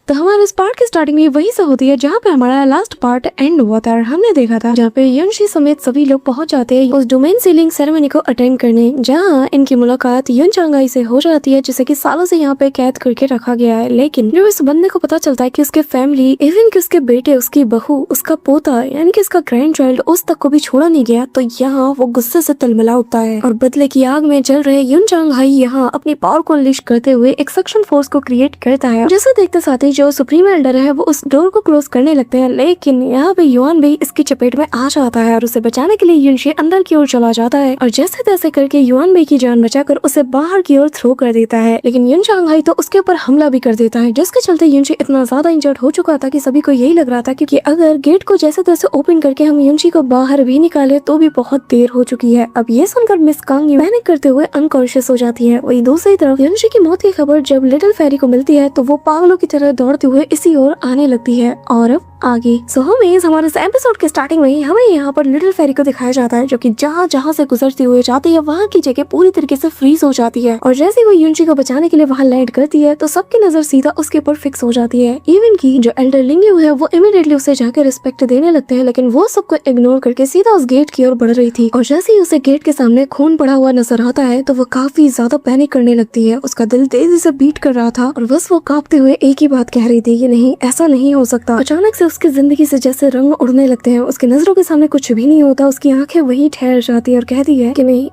तो हमारे इस पार्ट की स्टार्टिंग में वही से होती है जहाँ पे हमारा लास्ट पार्ट एंड हुआ था। हमने देखा था जहाँ पे युनशी समेत सभी लोग पहुंच जाते हैं उस डोमेन सीलिंग सेरेमनी को अटेंड करने, जहाँ इनकी मुलाकात युन चांगाई से हो जाती है जिसे कि सालों से यहाँ पे कैद करके रखा गया है। लेकिन जब इस बंदे को पता चलता है कि उसके फैमिली, इवन कि उसके बेटे, उसकी बहू, उसका पोता यानी कि उसका ग्रैंड चाइल्ड उस तक को भी छोड़ा नहीं गया, तो यहाँ वो गुस्से से तिलमिला उठता है और बदले की आग में जल रहे युन चांगाई यहाँ अपनी पावर को अनलीश करते हुए एक सक्शन फोर्स को क्रिएट करता है। जैसे देखते साथ ही जो सुप्रीम एल्डर है वो उस डोर को क्लोज करने लगते हैं, लेकिन यहाँ पे युआन भी इसकी चपेट में आ जाता है और उसे बचाने के लिए युनशी अंदर की ओर चला जाता है और जैसे तैसे करके युआन भी की जान बचाकर उसे बाहर की ओर थ्रो कर देता है। लेकिन युन चांगाई तो उसके ऊपर हमला भी कर देता है, जिसके चलते युनशी इतना ज्यादा इंजर्ड हो चुका था कि सभी को यही लग रहा था कि अगर गेट को जैसे तैसे ओपन करके हम युनशी को बाहर भी निकाले तो भी बहुत देर हो चुकी है। अब ये सुनकर मिस कांग पैनिक करते हुए अनकॉन्शियस हो जाती है। वही दूसरी तरफ युनशी की मौत की खबर जब लिटिल फेरी को मिलती है तो वो पागलों की तरह दौड़ते हुए इसी ओर आने लगती है। और अब आगे हमारे इस एपिसोड के स्टार्टिंग में हमें यहाँ पर लिटिल फेरी को दिखाया जाता है जो कि जहाँ जहाँ से गुजरती हुए जाती है वहाँ की जगह पूरी तरीके से फ्रीज हो जाती है और जैसे ही वो युनशी को बचाने के लिए वहाँ लैंड करती है तो सबकी नजर सीधा उसके ऊपर फिक्स हो जाती है। इवन की जो एल्डर लिंग्यू है वो इमीडिएटली उसे जाकर रिस्पेक्ट देने लगते हैं, लेकिन वो सबको इग्नोर करके सीधा उस गेट की ओर बढ़ रही थी और जैसे ही उसे गेट के सामने खून पड़ा हुआ नजर आता है तो वो काफी ज्यादा पैनिक करने लगती है। उसका दिल तेजी से बीट कर रहा था और बस वो कांपते हुए एक ही बात कह रही थी कि नहीं, ऐसा नहीं हो सकता। अचानक से उसकी जिंदगी से जैसे रंग उड़ने लगते हैं, उसकी नजरों के सामने कुछ भी नहीं होता, उसकी आंखें वहीं ठहर जाती है और कहती है कि नहीं,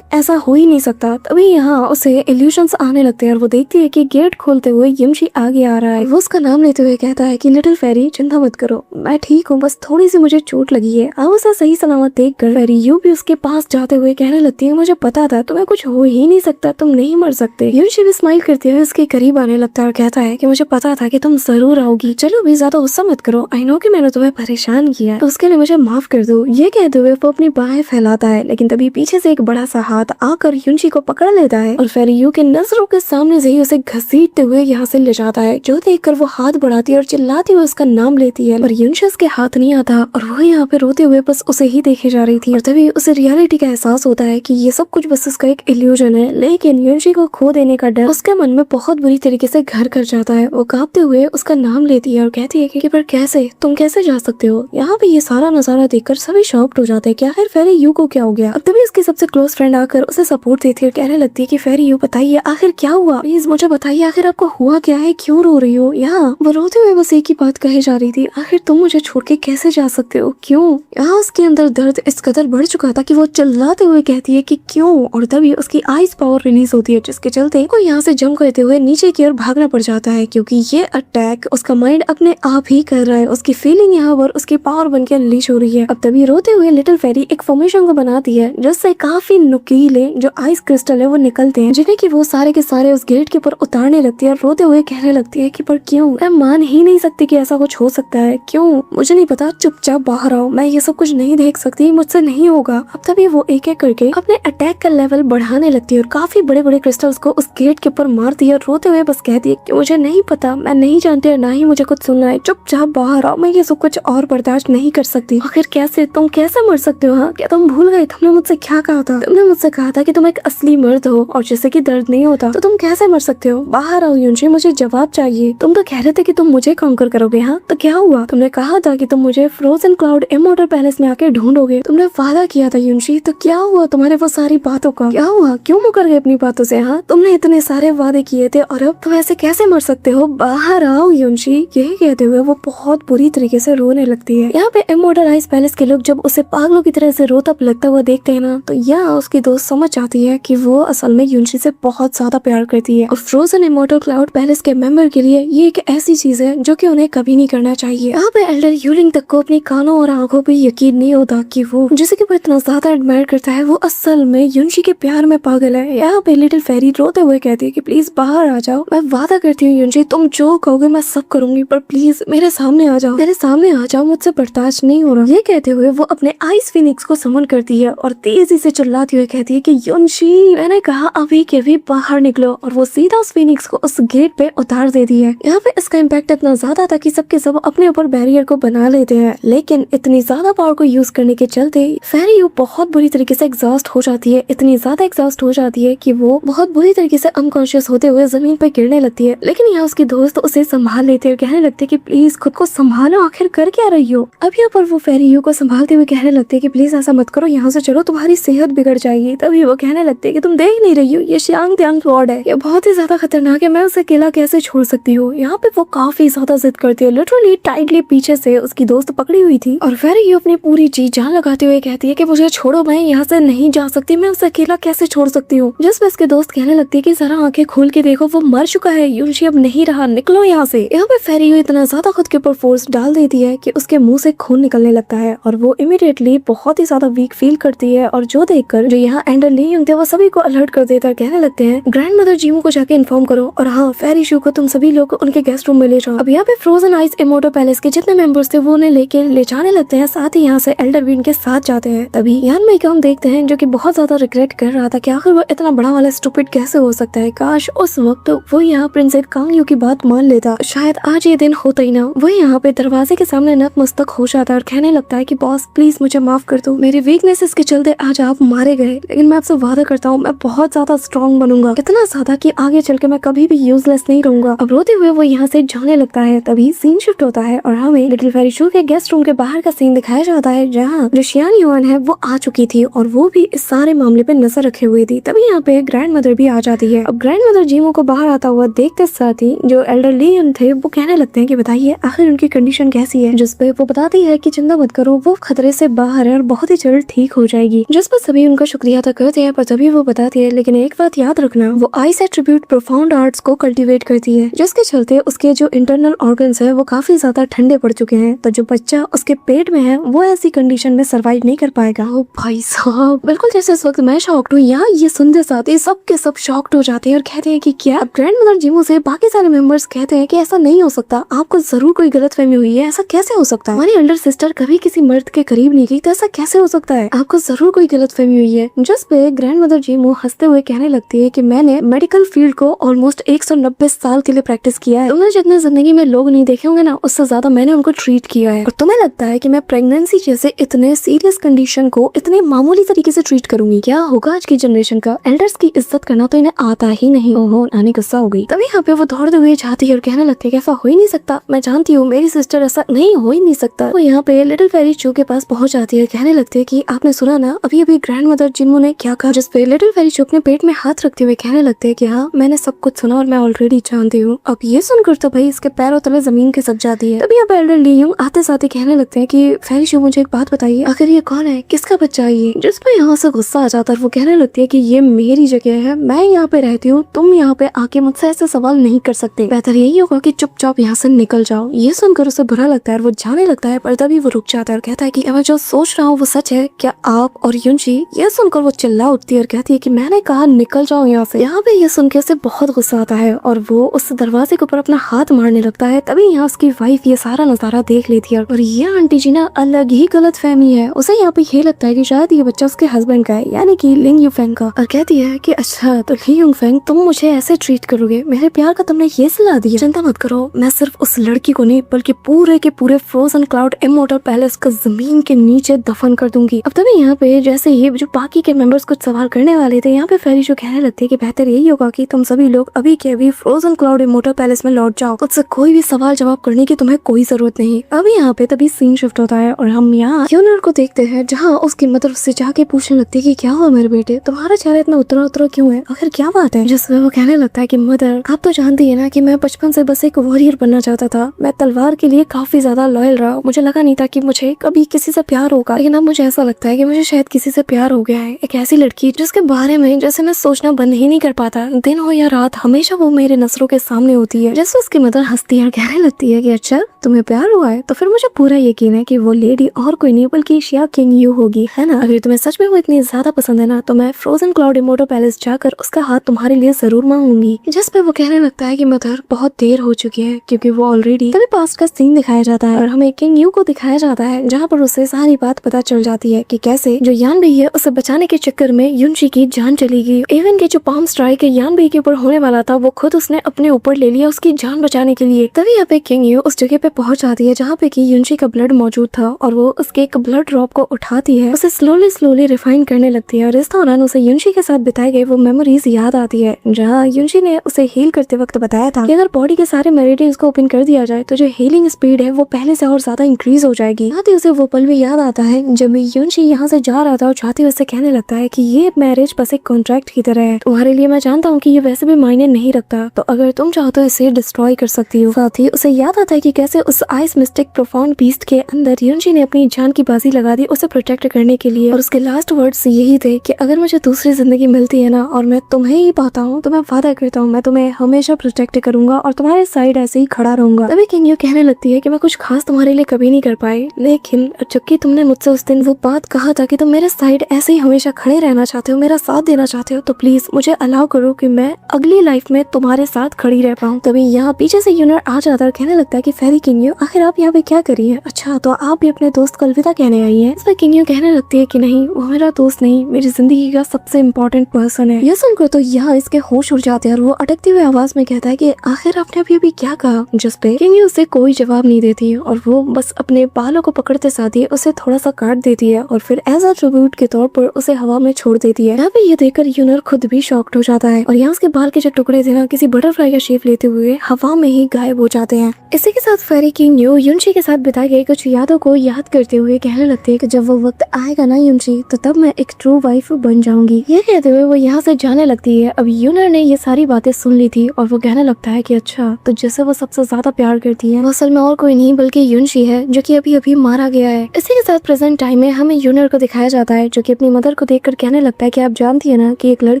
ऐसा हो ही नहीं सकता। तभी यहाँ उसे इल्यूशंस आने लगते हैं और वो देखती है कि गेट खोलते हुए युनशी आगे आ रहा है। वो उसका नाम लेते हुए कहता है कि लिटिल फेरी चिंता मत करो, मैं ठीक हूँ, बस थोड़ी सी मुझे चोट लगी है। अब उसे सही सलामत देख कर फेरी यू भी उसके पास जाते हुए कहने लगती है मुझे पता था तुम्हें कुछ हो ही नहीं सकता, तुम नहीं मर सकते। युनशी भी स्माइल करते हुए उसके करीब आने लगता है और कहता है कि मुझे पता था कि तुम जरूर आओगी, चलो भी ज्यादा गुस्सा मत करो, आई नो कि मैंने तुम्हें परेशान किया, तो उसके लिए मुझे माफ कर दो। ये कहते हुए वो अपनी बाहें फैलाता है, लेकिन तभी पीछे से एक बड़ा सा हाथ आकर युनशी को पकड़ लेता है और फेरी यू के नजरों के सामने से ही उसे घसीटते हुए यहाँ से ले जाता है। जो देखकर वो हाथ बढ़ाती है और चिल्लाती हुए उसका नाम लेती है, पर युनशी उसके हाथ नहीं आता और वो यहाँ पे रोते हुए बस उसे ही देखे जा रही थी। और तभी उसे रियलिटी का एहसास होता है कि ये सब कुछ बस उसका एक इल्यूजन है, लेकिन युनशी को खो देने का डर उसके मन में बहुत बुरी तरीके से घर कर जाता है। वो कांपते हुए उसका नाम लेती है और कहती है कि पर कैसे, तुम कैसे जा सकते हो। यहाँ पे ये सारा नजारा देखकर सभी शॉक्ड हो जाते हैं कि आखिर फेरी यू को क्या हो गया। अब तभी उसकी सबसे क्लोज फ्रेंड आकर उसे सपोर्ट देती है और कहने लगती है कि फेरी यू बताइए आखिर क्या हुआ, प्लीज मुझे बताइए आखिर आपको हुआ क्या है, क्यों रो रही हो। यहाँ वो रोते हुए बस एक ही बात कही जा रही थी, आखिर तुम मुझे छोड़ के कैसे जा सकते हो, क्यों। यहाँ उसके अंदर दर्द इस कदर बढ़ चुका था कि वो चिल्लाते हुए कहती है कि क्यों, और तभी उसकी आइस पावर रिलीज होती है जिसके चलते वो यहाँ से जंप करते हुए नीचे की ओर भागना पड़ जाता है, क्योंकि ये अटैक उसका माइंड अपने आप ही कर रहा है। उसकी फीलिंग यहाँ पर उसकी पावर बनके अनलीश हो रही है। अब तभी रोते हुए लिटिल फेरी एक फॉर्मेशन को बनाती है जिससे काफी नुकीले जो आइस क्रिस्टल है वो निकलते हैं, जिन्हें कि वो सारे के सारे उस गेट के ऊपर उतारने लगती है और रोते हुए कहने लगती है कि पर क्यों, मैं मान ही नहीं सकती कि ऐसा कुछ हो सकता है, क्यों, मुझे नहीं पता, चुपचाप बाहर आओ, मैं ये सब कुछ नहीं देख सकती, मुझसे नहीं होगा। अब तभी वो एक एक करके अपने अटैक का लेवल बढ़ाने लगती है और काफी बड़े बड़े क्रिस्टल्स को उस गेट के ऊपर मारती है और रोते हुए बस कहती है कि मुझे नहीं पता, मैं नहीं जानती और ना ही मुझे कुछ सुनना है, चुपचाप बाहर आओ, मैं ये सब कुछ और बर्दाश्त नहीं कर सकती। आखिर कैसे, तुम कैसे मर सकते हो। हाँ, क्या तुम भूल गए तुमने मुझसे क्या कहा था, तुमने मुझसे कहा था कि तुम एक असली मर्द हो और जैसे कि दर्द नहीं होता तो तुम कैसे मर सकते हो। बाहर आओ युनशी, मुझे जवाब चाहिए। तुम तो कह रहे थे कि तुम मुझे कॉन्कर करोगे, हाँ तो क्या हुआ। तुमने कहा था कि तुम मुझे फ्रोजन क्लाउड इमॉर्टल पैलेस में आके ढूंढोगे, तुमने वादा किया था युनशी, तो क्या हुआ तुम्हारे वो सारी बातों का, क्या हुआ, क्यों मुकर गए अपनी बातों से। हाँ, तुमने इतने सारे वादे किए थे और अब तुम ऐसे कैसे मर सकते हो, बाहर आओ युनशी। यही कहते हुए वो बहुत बुरी तरीके से रोने लगती है। यहाँ पे इमॉर्टल आइस पैलेस के लोग जब उसे पागलों की तरह से रोता लगता हुआ देखते हैं ना, तो यहाँ उसकी दोस्त समझ जाती है कि वो असल में युनशी से बहुत ज्यादा प्यार करती है और फ्रोजन इमॉर्टल क्लाउड पैलेस के मेंबर के लिए ये एक ऐसी चीज है जो कि उन्हें कभी नहीं करना चाहिए। यहाँ पे एल्डर यूलिंग तक को अपनी कानों और आंखों पे यकीन नहीं होता कि वो जिसे कि वो इतना ज्यादा एडमायर करता है वो असल में युनशी के प्यार में पागल है। यहाँ पे लिटिल फेरी रोते हुए कहती है कि प्लीज बाहर आ जाओ, मैं वादा करती हूँ युनशी, तुम जो कहोगे मैं सब करूंगी, पर प्लीज मेरे सामने आ जाओ, मेरे सामने आ जाओ, मुझसे बर्दाश्त नहीं हो रहा। ये कहते हुए वो अपने आइस फिनिक्स को समन करती है और तेजी से चिल्लाती हुए कहती है कि युनशी, मैंने कहा अभी के भी बाहर निकलो, और वो सीधा उस फिनिक्स को उस गेट पे उतार देती है। यहाँ पे इसका इम्पैक्ट इतना ज्यादा था कि सबके सब अपने ऊपर बैरियर को बना लेते हैं, लेकिन इतनी ज्यादा पावर को यूज करने के चलते फेरी यू बहुत बुरी तरीके से एग्जॉस्ट हो जाती है, इतनी ज्यादा एग्जॉस्ट हो जाती है कि वो बहुत बुरी तरीके से अनकॉन्शियस होते हुए जमीन पे गिरने लगती है। लेकिन यहाँ उसकी दोस्त उसे संभाल लेती है और कहने लगते कि प्लीज खुद को संभालो, आखिर कर क्या रही हो। अब यहाँ पर वो फेरी यू को संभालते हुए कहने लगते कि प्लीज ऐसा मत करो, यहाँ से चलो, तुम्हारी सेहत बिगड़ जाएगी। तभी वो कहने लगते कि तुम देख नहीं रही हो, ये श्यांग त्यांग लॉर्ड है, ये बहुत ही ज्यादा खतरनाक है, मैं उसे अकेला कैसे छोड़ सकती हूँ। यहाँ पे वो काफी ज्यादा जिद करती है, लिटरली टाइटली पीछे से उसकी दोस्त पकड़ी हुई थी और फेरी यू अपनी पूरी जी जान लगाते हुए कहती है कि मुझे छोड़ो, मैं यहाँ से नहीं जा सकती, मैं उसे अकेला कैसे छोड़ सकती हूँ। जिस पे उसके दोस्त कहने लगती है कि जरा आंखें खोल के देखो, वो मर चुका है, युनशी अब नहीं रहा, निकलो यहाँ से। यहाँ पे फेरी यू इतना ज्यादा खुद के ऊपर फोर्स डाल देती है कि उसके मुंह से खून निकलने लगता है और वो इमीडिएटली बहुत ही ज्यादा वीक फील करती है। और जो देखकर जो यहाँ एंडर ली यूंग थे वो सभी को अलर्ट कर देता है, कहने लगते हैं ग्रैंड मदर जीमू को जाके इन्फॉर्म करो और हाँ फेरी शू को तुम सभी लोग उनके गेस्ट रूम में ले जाओ। अब यहाँ पे फ्रोजन आइस इमोटो पैलेस के जितने मेंबर्स थे वो उन्हें लेके ले जाने लगते हैं, साथ ही यहाँ से एल्डर भी उनके साथ जाते हैं। तभी यान मई को हम देखते हैं जो कि बहुत ज्यादा रिग्रेट कर रहा था कि आखिर वो इतना बड़ा वाला स्टूपिड कैसे हो सकता है, काश उस वक्त वो यहाँ प्रिंसेस कांग यू की बात मान लेता, शायद आज ये दिन होता ही ना। वो यहाँ पे दरवाजे के सामने नतमस्तक हो जाता है और कहने लगता है कि बॉस प्लीज मुझे माफ कर दो, मेरी वीकनेसेस के चलते आज आप मारे गए, लेकिन मैं आपसे वादा करता हूँ मैं बहुत ज्यादा स्ट्रॉन्ग बनूंगा, इतना ज्यादा कि आगे चल के मैं कभी भी यूजलेस नहीं रहूंगा। अब रोते हुए वो यहाँ से जाने लगता है। तभी सीन शिफ्ट होता है और हमें लिटिल फेरी शू के गेस्ट रूम के बाहर का सीन दिखाया जाता है जहाँ जो शियान युआन है वो आ चुकी थी और वो भी इस सारे मामले पे नजर रखे हुए थी। तभी यहाँ पे ग्रैंड मदर भी आ जाती है। अब ग्रैंड मदर जीमू को बाहर आता हुआ देखते साथ ही जो एल्डर ली थे वो कहने लगते हैं कि बताइए आखिर उनकी कंडीशन कैसी है, जिस पे वो बताती है कि चिंता मत करो, वो खतरे से बाहर है और बहुत ही जल्द ठीक हो जाएगी। जिस पर सभी उनका शुक्रिया अदा करते हैं, पर तभी वो बताती है लेकिन एक बात याद रखना, वो आइस एट्रीब्यूट प्रोफाउंड आर्ट्स को कल्टीवेट करती है, जिसके चलते उसके जो इंटरनल ऑर्गन्स है वो काफी ज्यादा ठंडे पड़ चुके हैं, तो जो बच्चा उसके पेट में है वो ऐसी कंडीशन में सर्वाइव नहीं कर पाएगा। ओ भाई साहब, बिल्कुल जैसे इस वक्त मैं शॉक्ड हूँ, यहाँ ये सुनते साथ ही सब के सब शॉक्ड हो जाते हैं और कहते हैं कि क्या। अब ग्रैंड मदर जीमू से बाकी सारे मेंबर्स कहते हैं कि ऐसा नहीं हो सकता, आपको जरूर कोई गलतफहमी हुई है, ऐसा कैसे हो सकता है, हमारी एल्डर सिस्टर कभी किसी मर्द के करीब नहीं गई, तो ऐसा कैसे हो सकता है, आपको जरूर कोई गलतफहमी हुई है। जिस पे ग्रैंड मदर जीमू हंसते हुए कहने लगती है कि मैंने मेडिकल फील्ड को ऑलमोस्ट 190 साल के लिए प्रैक्टिस किया है, तुमने जितने जिंदगी में लोग नहीं देखे होंगे ना उससे ज्यादा मैंने उनको ट्रीट किया है, और तुम्हें लगता है कि मैं प्रेगनेंसी जैसे इतने सीरियस कंडीशन को इतने मामूली तरीके से ट्रीट करूंगी, क्या होगा आज की जनरेशन का। एल्डर्स की इज्जत करना तो इन्हें आता ही नहीं। ओहो, नानी गुस्सा हो गई। तभी यहाँ पे वो दौड़ते हुए जाती है और कहने लगती है कि ऐसा हो ही नहीं सकता, मैं जानती हूँ मेरी सिस्टर, ऐसा नहीं हो ही नहीं सकता। वो यहाँ पे लिटिल फेरी चू के पास पहुंच जाती है, कहने लगती है कि आपने सुना ना अभी अभी ग्रैंड मदर जिन्मू ने क्या कहा, जिस पे लिटिल फेरी चू अपने पेट में हाथ रखते हुए कहने लगते है कि हाँ मैंने सब कुछ सुना और मैं ऑलरेडी जानती हूँ। अब ये सुनकर तो भाई इसके पैरों तले जमीन के सज जाती है। तभी यहाँ पे एल्डर ली यूंग आते साथ ही कहने लगते हैं कि फेरी चू मुझे एक बात बताइए, आखिर ये कौन है, किसका बच्चा है ये। जिस पे यहाँ से गुस्सा आ जाता है, वो कहने लगती है कि ये मेरी जगह है, मैं यहाँ पे रहती हूँ, तुम यहाँ पे आके मुझसे ऐसे सवाल नहीं कर सकते, बेहतर यही होगा कि चुपचाप यहाँ से निकल जाओ। ये सुनकर उसे बुरा लगता है, वो जाने लगता है, पर तभी वो रुक जाता है और कहता है कि मैं जो सोच रहा हूँ वो सच है क्या आप और युनशी। ये सुनकर वो चिल्ला उठती है और कहती है कि मैंने कहा निकल जाओ यहाँ से। यहाँ पे ये सुन के उसे बहुत गुस्सा आता है और वो उस दरवाजे के ऊपर अपना हाथ मारने लगता है। तभी यहाँ उसकी वाइफ ये सारा नजारा देख लेती है और ये आंटी जी ना अलग ही गलत फहमी है, उसे यहाँ पे ये लगता है कि शायद ये बच्चा उसके हस्बैंड का है, यानी कि लिंग यूफेंग का, और कहती है कि अच्छा तो ली यूफेंग तुम मुझे ऐसे ट्रीट करोगे, मेरे प्यार का तुमने ये सलाह दी, चिंता मत करो, मैं सिर्फ उस लड़की को नहीं बल्कि पूरे के पूरे फ्रोजन क्लाउड इमोर्टल पैलेस को जमीन के नीचे दफन कर दूंगी। अब तभी यहाँ पे जैसे ही जो बाकी के मेंबर्स कुछ सवाल करने वाले थे, यहाँ पे फेरी जो कहने लगते हैं कि बेहतर यही होगा कि तुम सभी लोग अभी के अभी फ्रोजन क्लाउड इमोर्टल पैलेस में लौट जाओ, उससे कोई भी सवाल जवाब करने की तुम्हें कोई जरूरत नहीं। अभी यहाँ पे तभी सीन शिफ्ट होता है और हम यहाँ यूनर को देखते हैं जहाँ उसकी मदर उससे जाके पूछने लगती है कि क्या हुआ मेरे बेटे, तुम्हारा चेहरा इतना उतरा उतरा क्यों है, आखिर क्या बात है। जिसमें वो कहने लगता है कि मदर आप तो जानती है ना कि मैं बचपन से बस एक वॉरियर बनना चाहता था, मैं तलवार के लिए काफी ज्यादा लॉयल रहा, मुझे लगा नहीं था कि मुझे कभी किसी से प्यार होगा, लेकिन अब मुझे ऐसा लगता है कि मुझे शायद किसी से प्यार हो गया है, एक ऐसी लड़की जिसके बारे में जैसे मैं सोचना बंद ही नहीं कर पाता, दिन हो या रात हमेशा वो मेरे नजरों के सामने होती है। जैसे उसकी मदर हंसती है और कहने लगती है कि अच्छा तुम्हें प्यार हुआ है, तो फिर मुझे पूरा यकीन है कि वो लेडी और कोई नहीं बल्कि शिया किंग यू होगी, है ना। अगर तुम्हें सच में वो इतनी ज्यादा पसंद है ना तो मैं फ्रोजन क्लाउड इमोर्टल पैलेस जाकर उसका हाथ तुम्हारे लिए जरूर मांगूंगी। जिस पे वो कहने लगता है कि मदर बहुत देर हो चुकी है, क्योंकि वो ऑलरेडी तभी पास्ट का सीन दिखाया जाता है और हमें किंग यू को दिखाया जाता है जहाँ पर उसे सारी बात पता चल जाती है कि कैसे जो यान बी है उसे बचाने के चक्कर में युनशी की जान चली गई। इवन के जो पाम स्ट्राइक यान बी के ऊपर होने वाला था वो खुद उसने अपने ऊपर ले लिया उसकी जान बचाने के लिए। तभी यहाँ पे किंग यू उस जगह पे पहुंच जाती है जहाँ पे कि युनशी का ब्लड मौजूद था और वो उसके एक ब्लड ड्रॉप को उठाती है, उसे स्लोली रिफाइन करने लगती है और इस दौरान उसे युनशी के साथ बिताए गए वो मेमोरीज याद आती है जहाँ युनशी ने उसे हील करते वक्त बताया था कि अगर बॉडी के सारे मेरिडियंस को ओपन कर दिया जाए तो जो हीलिंग स्पीड है वो पहले से और ज्यादा इंक्रीज हो जाएगी। आते उसे वो पल भी याद आता है जब युनशी यहाँ से जा रहा था और चाहते हुए कहने लगता है कि ये मैरिज बस एक कॉन्ट्रैक्ट की तरह है, तुम्हारे लिए मैं जानता हूँ कि ये वैसे भी मायने नहीं रखता, तो अगर तुम चाहो तो इसे डिस्ट्रॉय कर सकती हो। साथ ही उसे याद आता है कि कैसे उस आइस मिस्टिक प्रोफाउंड बीस्ट के अंदर युनशी ने अपनी जान की बाजी लगा दी उसे प्रोटेक्ट करने के लिए, और उसके लास्ट वर्ड्स यही थे कि अगर मुझे दूसरी जिंदगी मिलती है ना और मैं तुम्हें ही पाता हूँ तो मैं वादा करता हूँ मैं तुम्हें हमेशा प्रोटेक्ट करूंगा और तुम्हारे साइड ऐसे ही खड़ा रहूंगा। तभी किंग यू कहने लगती है कि मैं कुछ खास तुम्हारे लिए कभी नहीं कर पाई, लेकिन जबकि तुमने मुझसे उस दिन वो बात कहा था कि तुम मेरे साइड ऐसे ही हमेशा खड़े रहना चाहते हो, मेरा साथ देना चाहते हो, तो प्लीज मुझे अलाउ करो कि मैं अगली लाइफ में तुम्हारे साथ खड़ी रह पाऊँ। तभी यहाँ पीछे से यूनर आ जाता है और कहने लगता है कि फेरी किंग यू आखिर आप यहाँ पे क्या कर रही है? अच्छा तो आप भी अपने दोस्त को अलविदा कहने आई है? इस पर किंग यू कहने लगती है कि नहीं, वो मेरा दोस्त नहीं, मेरी जिंदगी का सबसे इम्पोर्टेंट पर्सन है। यह सुनकर तो यहाँ इसके होश उड़ जाते हैं और वो अटकती हुई आवाज में कहता है कि आखिर आपने अभी क्या कहा? जिस पे किंग यू उसे कोई जवाब नहीं देती और वो बस अपने बालों को पकड़ते साथ ही उसे थोड़ा सा काट देती है और फिर एज अ ट्रिब्यूट के तौर पर उसे हवा में छोड़ देती है। यहाँ पे ये देखकर यूनर खुद भी शॉक्ड हो जाता है और यहाँ उसके बाल के जो टुकड़े थे ना किसी बटरफ्लाई का शेप लेते हुए हवा में ही गायब हो जाते हैं। इसी के साथ फेरी किंग यू युनशी के साथ बिताई गई कुछ यादों को याद करते हुए कहने लगती है कि जब वो वक्त आएगा ना युनशी तो तब मैं एक ट्रू वाइफ बन जाऊंगी। ये कहते हुए वो यहाँ से जाने लगती है। अब यूनर ने ये सारी बातें सुन ली थी और वो कहने लगता है कि अच्छा तो जिसे वो सबसे ज्यादा प्यार करती है वो असल में और कोई नहीं बल्कि युनशी है जो कि अभी अभी मारा गया है। इसी के साथ प्रेजेंट टाइम में हमें यूनर को दिखाया जाता है जो कि अपनी मदर को देखकर कहने लगता है कि आप जानती है ना कि एक लड़की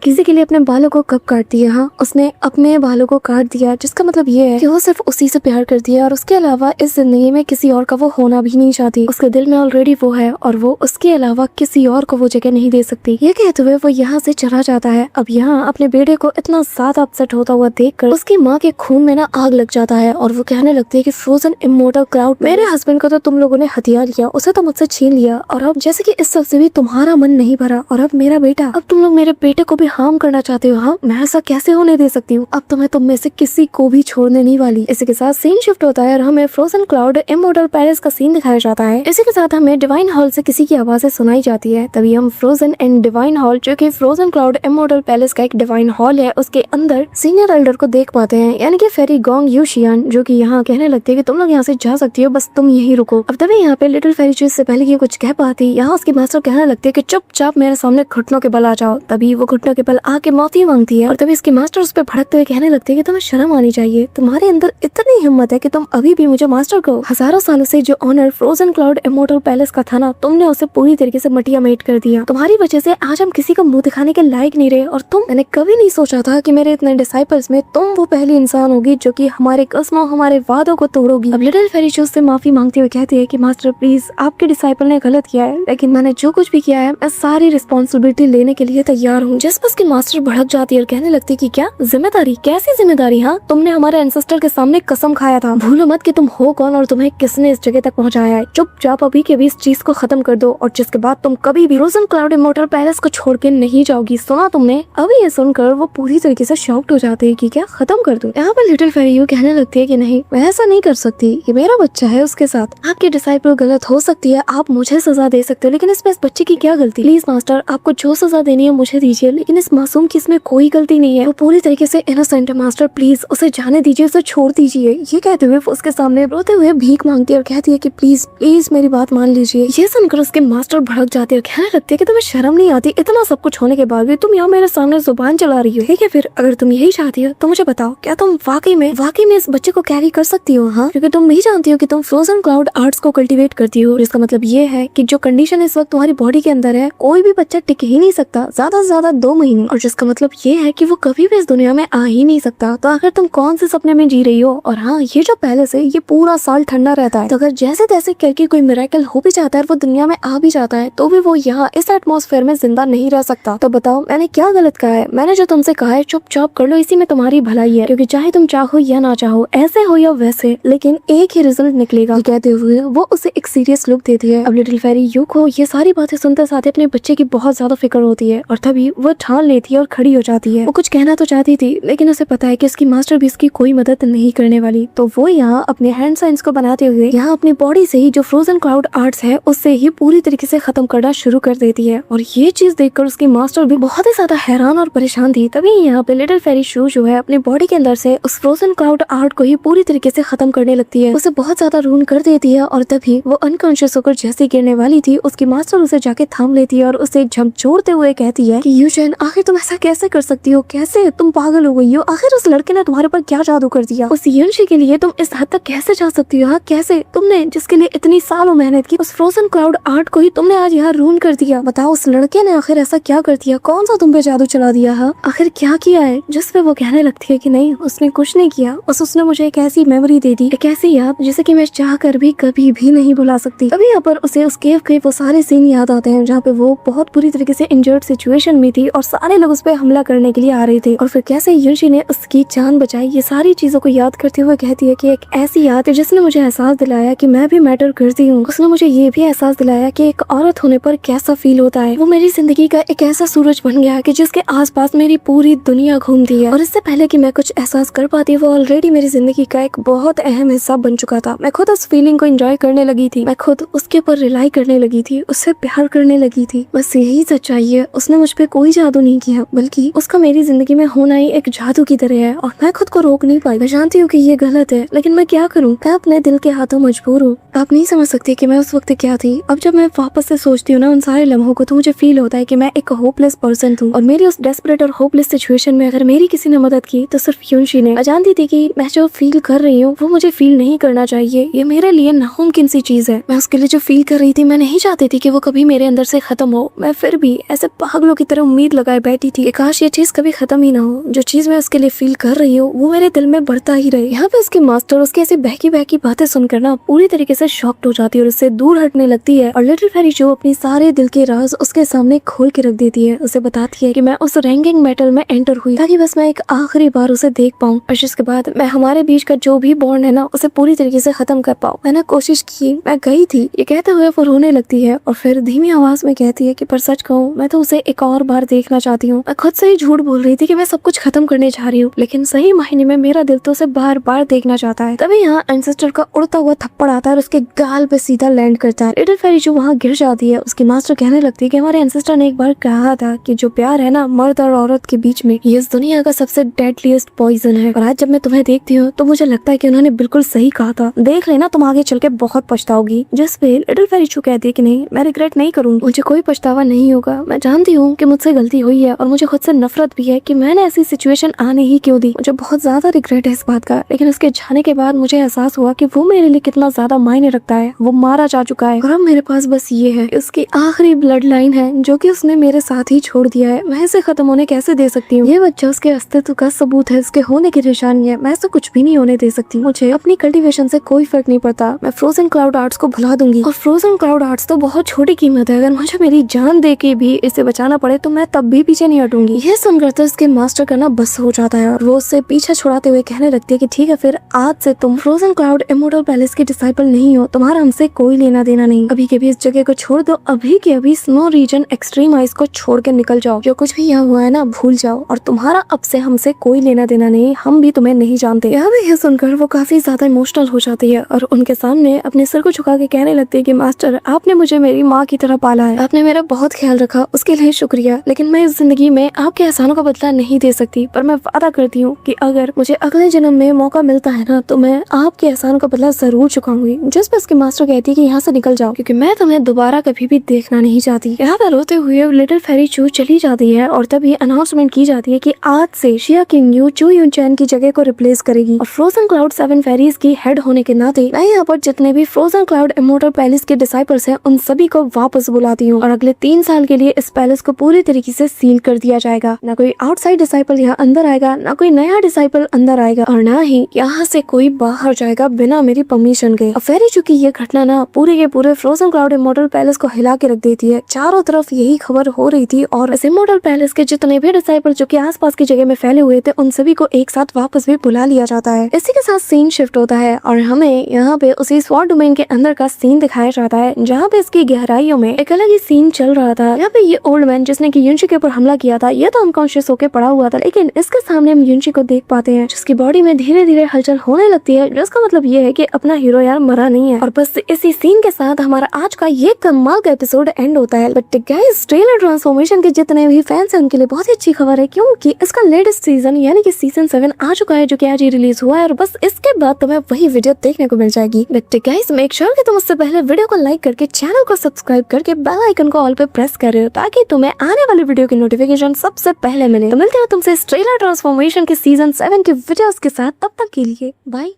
किसी के लिए अपने बालों को कब काटती है? हाँ, उसने अपने बालों को काट दिया, जिसका मतलब ये है कि वो सिर्फ उसी से प्यार करती है और उसके अलावा इस जिंदगी में किसी और का वो होना भी नहीं चाहती। उसके दिल में ऑलरेडी वो है और वो उसके अलावा किसी और को वो जगह नहीं दे सकती। ये कहते हुए वो यहाँ से चला जाता है। अब यहाँ अपने बेटे को इतना ज्यादा अपसेट होता हुआ देखकर उसकी माँ के खून में ना आग लग जाता है और वो कहने लगती है कि फ्रोजन इमोर्टल क्राउड, मेरे हस्बैंड को तो तुम लोगों ने हथिया लिया, उसे तो मुझसे छीन लिया और अब जैसे कि इस सब से भी तुम्हारा मन नहीं भरा और अब मेरा बेटा, अब तुम लोग मेरे बेटे को भी हार्म करना चाहते हो। हाँ, मैं ऐसा कैसे होने दे सकती हूँ? अब तो मैं तुम में से किसी को भी छोड़ने नहीं वाली। इसी के साथ सीन शिफ्ट होता है और हमें फ्रोजन क्लाउड इमोर्टल पैलेस का सीन दिखाया जाता है। इसी के साथ हमें डिवाइन हॉल से किसी की आवाजें सुनाई जाती है। तभी हम फ्रोजन एंड डिवाइन हॉल जो कि फ्रोजन क्लाउड इमोर्टल पैलेस का एक डिवाइन हॉल है उसके अंदर सीनियर एल्डर को देख पाते हैं, यानी कि फेरी गोंग यूशियान, जो कि यहाँ कहने लगती है कि तुम लोग यहाँ से जा सकती हो, बस तुम यही रुको। अब तभी यहाँ पे लिटिल फेरी जो इससे पहले की कुछ कह पाती, यहाँ उसकी मास्टर कहने लगती है कि चुपचाप मेरे सामने घुटनों के बल आ जाओ। तभी वो घुटनों के बल आके माफी मांगती है और तभी इसकी मास्टर उस पर भड़कते हुए कहने लगती है कि तुम्हें शर्म आनी चाहिए, तुम्हारे अंदर इतनी हिम्मत है कि तुम अभी भी मुझे मास्टर कहो। हजारों सालों से जो honour frozen cloud immortal palace का था ना, तुमने उसे पूरी तरीके से मटिया मेट कर दिया। तुम्हारी वजह से आज हम किसी का मुंह दिखाने के लायक नहीं रहे और मैंने कभी नहीं सोचा था कि मेरे इतने डिसाइपल्स में तुम वो पहली इंसान होगी जो कि हमारे कस्मों हमारे वादों को तोड़ोगी। अब लिटिल फेरी जो उससे माफी मांगती हुई कहती है कि मास्टर प्लीज, आपके डिसाइपल ने गलत किया है, लेकिन मैंने जो कुछ भी किया है मैं सारी रिस्पॉन्सिबिलिटी लेने के लिए तैयार हूँ। जिस पर उसकी मास्टर भड़क जाती है और कहने लगती है कि क्या जिम्मेदारी? कैसी जिम्मेदारी? हाँ, तुमने हमारे एंसेस्टर के सामने कसम खाया था, भूलो मत कि तुम हो कौन और तुम्हें किसने इस जगह तक पहुँचाया है। चुपचाप अभी के भी इस चीज को खत्म कर दो और जिसके बाद तुम कभी भी फ्रोजन क्लाउड इमोर्टल पैलेस को छोड़ के नहीं जाओगी। सुना तुमने? अभी ये सुनकर वो पूरी तरीके से शॉक्ड हो जाते हैं कि क्या खत्म कर दो। यहाँ पर लिटिल फेरी यू कहने लगती है कि नहीं, मैं ऐसा नहीं कर सकती, ये मेरा बच्चा है, उसके साथ आपके डिसाइपल गलत हो सकती है, आप मुझे सजा दे सकते हो, लेकिन इसमें इस बच्चे की क्या गलती? प्लीज मास्टर, आपको जो सजा देनी है मुझे दीजिए, लेकिन इस मासूम की इसमें कोई गलती नहीं है, वो पूरी तरीके से इनोसेंट है। मास्टर प्लीज उसे जाने दीजिए, उसे छोड़ दीजिए। ये कहते हुए उसके सामने रोते हुए भीख मांगती है और कहती है कि प्लीज प्लीज मेरी बात मान लीजिए। ये सुनकर उसके मास्टर भड़क जाते हैं और कहने लगते हैं कि तुम्हें शर्म नहीं आती? इतना सब कुछ होने के बाद भी तुम यहाँ मेरे सामने जुबान चला रही हो। ठीक है, फिर अगर तुम यही चाहती हो तो मुझे बताओ, क्या तुम वाकई में इस बच्चे को कैरी कर सकती हो? हाँ, क्योंकि तुम भी जानती हो कि तुम फ्रोजन क्लाउड आर्ट्स को कल्टीवेट करती हो, जिसका मतलब ये है कि जो कंडीशन इस वक्त तुम्हारी बॉडी के अंदर है, कोई भी बच्चा टिक ही नहीं सकता, ज्यादा से ज्यादा 2 महीने, और जिसका मतलब ये है कि वो कभी भी इस दुनिया में आ ही नहीं सकता। तो आखिर तुम कौन से सपने में जी रही हो? और हाँ, ये जो पैलेस है ये पूरा साल ठंडा रहता है, तो अगर जैसे तैसे करके कोई मिरेकल हो भी जाता है, वो दुनिया में आ भी जाता है, तो भी वो यहाँ इस एटमॉस्फेयर में जिंदा नहीं रह सकता। तो बताओ मैंने क्या गलत कहा है? मैंने जो तुमसे कहा है चुपचाप कर लो, इसी में तुम्हारी भलाई है, क्योंकि चाहे तुम चाहो या ना चाहो, ऐसे हो या वैसे, लेकिन एक ही रिजल्ट निकलेगा। कहते हुए वो उसे एक सीरियस लुक देती है। अब लिटिल फेरी यू को ये सारी बातें सुनते साथ अपने बच्चे की बहुत ज्यादा फिक्र होती है और तभी वो ठान लेती है और खड़ी हो जाती है। वो कुछ कहना तो चाहती थी, लेकिन उसे पता है कि उसकी मास्टर भी इसकी कोई मदद नहीं करने वाली, तो वो यहाँ अपने हैंड साइंस को बनाते हुए यहाँ अपनी बॉडी से ही जो फ्रोजन क्लाउड आर्ट्स है उससे ही पूरी तरीके से खत्म करना शुरू कर देती है। और ये चीज देखकर उसकी मास्टर भी बहुत ही ज्यादा हैरान और परेशान थी। तभी यहाँ पे लिटिल फेरी शू जो है अपनी बॉडी के अंदर से उस फ्रोजन क्लाउड आर्ट को ही पूरी तरीके से खत्म करने लगती है, उसे बहुत ज्यादा रून कर देती है और तभी वो अनकॉन्शियस होकर जैसे गिरने वाली थी उसकी मास्टर उसे जाके थाम लेती है और उसे झकझोरते हुए कहती है कि यूजन आखिर तुम ऐसा कैसे कर सकती हो, कैसे तुम पागल हो गई हो, आखिर उस लड़के ने तुम्हारे पर क्या जादू कर दिया, उस यंशी के लिए तुम इस हद तक कैसे जा सकती हो, कैसे तुमने जिसके लिए इतनी सालों मेहनत की उस फ्रोजन क्लाउड आर्ट को ही तुमने आज यहाँ रून कर दिया। बताओ उस लड़के ने आखिर ऐसा क्या कर दिया, कौन सा तुम पे जादू चला दिया है, आखिर क्या किया है जिस पे वो कहने लगती है कि नहीं उसने कुछ नहीं किया, बस उसने मुझे एक ऐसी मेमोरी दे दी, एक ऐसी याद जिसे कि मैं चाह कर भी कभी भी नहीं भुला सकती। तभी यहाँ पर उसे उस केव के वो सारे सीन याद आते हैं जहाँ पे वो बहुत बुरी तरीके से इंजर्ड सिचुएशन में थी और सारे लोग उस पर हमला करने के लिए आ रहे थे और फिर कैसे युनशी ने उसकी जान बचाई। ये सारी चीजों को याद करते हुए कहती है कि एक ऐसी याद जिसने मुझे एहसास दिलाया कि मैं भी मैटर करती हूँ, उसने मुझे ये भी एहसास दिलाया कि एक औरत होने पर कैसा फील होता है। वो मेरी जिंदगी का एक ऐसा सूरज बन गया कि जिसके आसपास मेरी पूरी दुनिया घूमती है और इससे पहले कि मैं कुछ एहसास कर पाती वो ऑलरेडी मेरी जिंदगी का एक बहुत अहम हिस्सा बन चुका था। मैं खुद उस फीलिंग को एंजॉय करने लगी थी, मैं खुद उसके ऊपर रिलाई करने लगी थी, उससे प्यार करने लगी थी। बस यही सच्चाई है, उसने मुझ पे कोई जादू नहीं किया बल्कि उसका मेरी जिंदगी में होना ही एक जादू की तरह है और मैं खुद को रोक नहीं पाई। मैं जानती हूँ कि ये गलत है लेकिन मैं क्या करूँ, मैं अपने दिल के हाथों मजबूर हूँ। आप नहीं समझ सकती कि मैं उस वक्त क्या थी। अब जब मैं वापस से सोचती हूँ ना उन सारे लम्हों को तो मुझे फील होता है कि मैं एक होपलेस पर्सन हूँ और मेरी उस डेस्परेट और होपलेस सिचुएशन में अगर मेरी किसी ने मदद की तो सिर्फ युनशी ने। मैं जानती थी कि मैं जो फील कर रही हूँ वो मुझे फील नहीं करना चाहिए, ये मेरे लिए नामुमकिन सी चीज है। मैं उसके लिए जो फील कर रही थी मैं नहीं चाहती थी कि वो कभी मेरे अंदर से खत्म हो। मैं फिर भी ऐसे पागलों की तरह उम्मीद लगाए बैठी थी कि काश ये चीज कभी खत्म ही ना हो। जो चीज मैं उसके लिए फील कर रही हूँ वो मेरे दिल में बढ़ता ही रहे। यहाँ पे उसकी मास्टर उसकी ऐसी बहकी बहकी बातें सुनकर ना पूरी तरीके से शॉक्ड हो जाती है और उससे दूर हटने लगती है और लिटिल फेरी जो अपने सारे दिल के राज उसके सामने खोल के रख देती है। उसे बताती है कि मैं उस रैंकिंग मेटल में एंटर हुई ताकि बस मैं एक आखिरी बार उसे देख पाऊँ और जिसके बाद मैं हमारे बीच का जो भी बॉन्ड है ना उसे पूरी तरीके से खत्म कर पाऊँ। मैंने कोशिश की, मैं गई थी। ये कहते हुए वो रोने लगती है और फिर धीमी आवाज में कहती है कि पर सच कहूँ मैं तो उसे एक और बार देखना चाहती हूँ। मैं खुद से ही झूठ बोल रही थी कि मैं सब कुछ खत्म करने जा रही हूँ लेकिन सही मायने में मेरा दिल तो उसे बार बार देखना चाहता है। तभी यहाँ एंसेस्टर का उड़ता हुआ थप्पड़ आता है और उसके गाल पे सीधा लैंड करता है। लिटिल फेरी जो वहाँ गिर जाती है। उसकी मास्टर कहने लगती है कि हमारे एंसेस्टर ने एक बार कहा था कि जो प्यार है ना मर्द और औरत के बीच में ये इस दुनिया का सबसे डेडलीस्ट पॉइजन है। और आज जब मैं तुम्हें देखती हूँ तो मुझे लगता है कि उन्होंने बिल्कुल सही कहा था। देख लेना तुम आगे चल के बहुत पछताओगी। जिस पे लिटिल फेरी जो कहती है कि नहीं मैं रिग्रेट नहीं करूंगी, मुझे कोई पछतावा नहीं होगा। मैं जानती हूँ कि मुझसे गलती हुई है और मुझे खुद से नफरत भी है कि मैंने ऐसी सिचुएशन आने ही क्यों दी। मुझे बहुत ज्यादा रिग्रेट है इस बात का। लेकिन उसके जाने के बाद मुझे एहसास हुआ कि वो मेरे लिए कितना ज्यादा मायने रखता है। वो मारा जा चुका है और अब मेरे पास बस ये है, उसकी आखिरी ब्लड लाइन है जो कि उसने मेरे साथ ही छोड़ दिया है। मैं इसे खत्म होने कैसे दे सकती हूँ। ये बच्चा उसके अस्तित्व का सबूत है, उसके होने की निशानी है। मैं इसे कुछ भी नहीं होने दे सकती। मुझे अपनी कल्टीवेशन से कोई फर्क नहीं पड़ता। मैं फ्रोजन क्लाउड आर्ट्स को भुला दूंगी और फ्रोजन क्लाउड आर्ट्स तो बहुत छोटी कीमत है। अगर मुझे मेरी जान दे के भी इसे बचाना पड़े तो मैं तब भी पीछे नहीं हटूंगी। ये सुनकर तो उसके मास्टर का ना बस हो जाता है और वो उससे पीछे छुड़ाते हुए कहने लगती है कि ठीक है फिर आज से तुम फ्रोजन क्लाउड इमोर्टल पैलेस के डिसाइपल नहीं हो, तुम्हारा हमसे कोई लेना देना नहीं। अभी के भी इस जगह को छोड़ दो, अभी के अभी स्नो रीजन एक्सट्रीम आइस को छोड़ के निकल जाओ। जो कुछ भी यहाँ हुआ है ना भूल जाओ और तुम्हारा अब से हमसे कोई लेना देना नहीं, हम भी तुम्हें नहीं जानते। यह भी ये सुनकर वो काफी ज्यादा इमोशनल हो जाती है और उनके सामने अपने सिर को झुका के कहने लगती है कि मास्टर आपने मुझे मेरी माँ की तरह पाला है, आपने मेरा बहुत ख्याल रखा, उसके लिए शुक्रिया। लेकिन मैं इस जिंदगी में आपके एहसानों का बदला नहीं दे सकती, पर मैं वादा करती हूँ कि अगर मुझे अगले जन्म में मौका मिलता है ना तो मैं आपके एहसानों का बदला जरूर चुकाऊंगी। जिस पर उसकी मास्टर कहती है कि यहाँ से निकल जाओ क्योंकि मैं तुम्हें दोबारा कभी भी देखना नहीं चाहती। यहाँ पर रोते हुए लिटिल फेरी चू चली जाती है और तभी अनाउंसमेंट की जाती है कि आज से शिया किंग न्यू चू यून चैन की जगह को रिप्लेस करेगी और फ्रोजन क्लाउड 7 फेरीज की हेड होने के नाते मैं यहाँ पर जितने भी फ्रोजन क्लाउड इमोर्टल पैलेस के डिसाइपल्स हैं उन सभी को वापस बुलाती हूँ और अगले 3 साल के लिए इस पैलेस को पूरी तरीके से सील कर दिया जाएगा। ना कोई आउटसाइड डिसाइपल यहाँ अंदर आएगा, ना कोई नया डिसाइपल अंदर आएगा और ना ही यहाँ से कोई बाहर जाएगा बिना मेरी परमिशन के। अब फेरी चू की ये घटना ना पूरे के पूरे फ्रोजन क्लाउड इमोर्टल पैलेस को हिला के रख देती है। चारों तरफ यही खबर हो रही थी और इस इमोर्टल पैलेस के जितने भी डिसाइपल जो कि आसपास की जगह में फैले हुए थे उन सभी को एक साथ वापस भी बुला लिया जाता है। इसी के साथ सीन शिफ्ट होता है और हमें यहाँ पे उसी स्वॉर्ड डोमेन के अंदर का सीन दिखाया जाता है जहाँ पे इसकी गहराइयों में एक अलग ही सीन चल रहा था। यहाँ पे ये ओल्ड मैन जिसने कि युनशी के ऊपर हमला किया था ये तो अनकॉन्शियस होकर पड़ा हुआ था, लेकिन इसके सामने हम युनशी को देख पाते हैं जिसकी बॉडी में धीरे धीरे हलचल होने लगती है, जिसका मतलब ये है कि अपना हीरो यार मरा नहीं है। और बस इसी सीन के साथ हमारा आज का ये कमाल का एपिसोड एंड होता है। बट गाइस ट्रेलर ट्रांसफॉर्मेशन के जितने भी फैंस हैं उनके लिए बहुत ही अच्छी खबर है क्योंकि इसका लेटेस्ट सीजन यानी कि सीजन 7 आ चुका है जो कि आज ही रिलीज हुआ है और बस इसके बाद तुम्हें वही वीडियो देखने को मिल जाएगी। बट गाइस मेक श्योर कि तुम उससे पहले वीडियो को लाइक करके चैनल को सब्सक्राइब करके बेल आइकन को ऑल पे प्रेस कर रहे हो ताकि तुम्हें आने वाली वीडियो की नोटिफिकेशन सबसे पहले मिले। तो मिलते हैं तुमसे ट्रेलर ट्रांसफॉर्मेशन के सीजन 7 के वीडियोस के साथ, तब तक के लिए बाय।